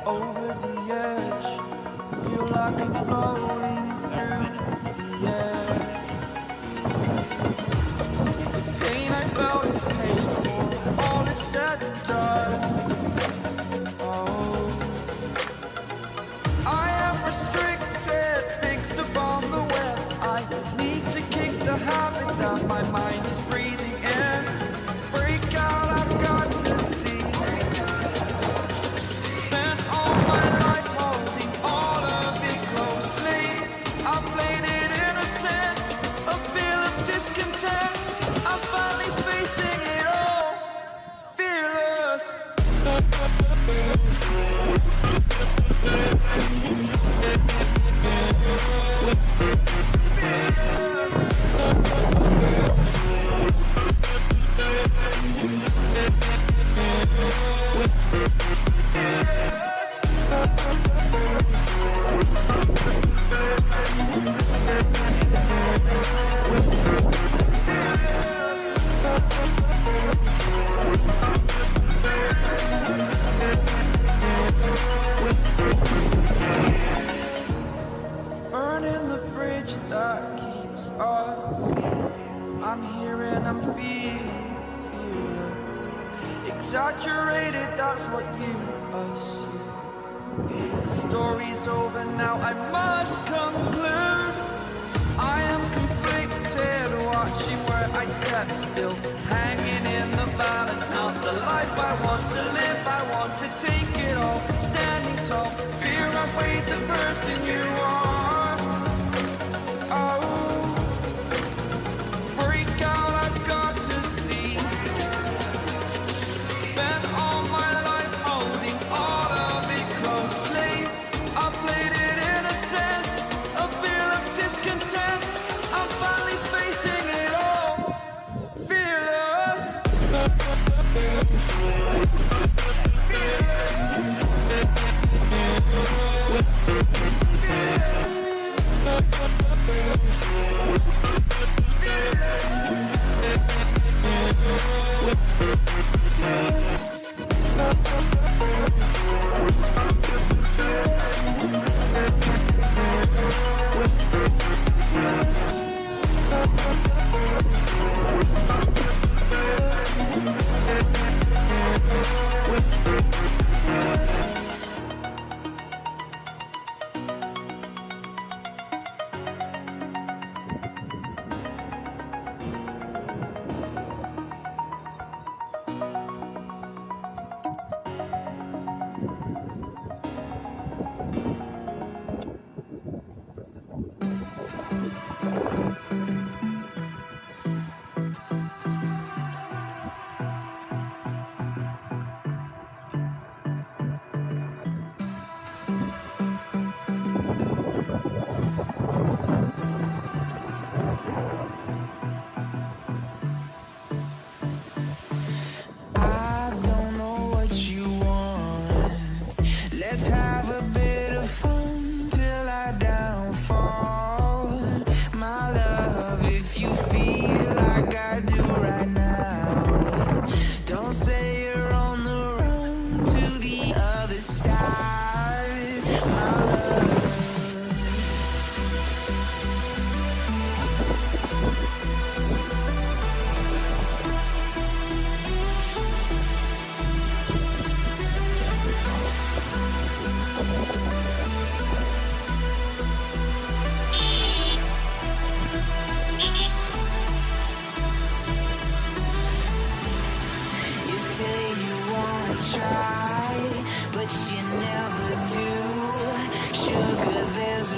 Over the edge, feel like I'm floating through the air. The pain I felt is paid for, all is said and done. Oh, I am restricted, fixed upon the web. I need to kick the habit that my mind is breathing in. Break out, I've got to see. Spent all my life holding all of it closely. I played it innocent, a feel of discontent. I'm finally facing it all, fearless. Burning the bridge that keeps us. I'm here and I'm feeling fearless. Exaggerated, that's what you assume. The story's over now, I must conclude. I am conflicted, watching where I step still, hanging in the balance. Not the life I want to live, I want to take it all. Standing tall, fear outweighed the person you are. Oh, break out, I've got to see. Spent all my life holding all of it closely. I played it innocent, a feel of discontent. I'm finally facing it all, fearless. I don't know what you want. Let's have a bit of fun till I downfall. My love, if you feel like I do right now, don't say you're on the run to the other side. My love. You say you wanna try, but you never do. Sugar, there's a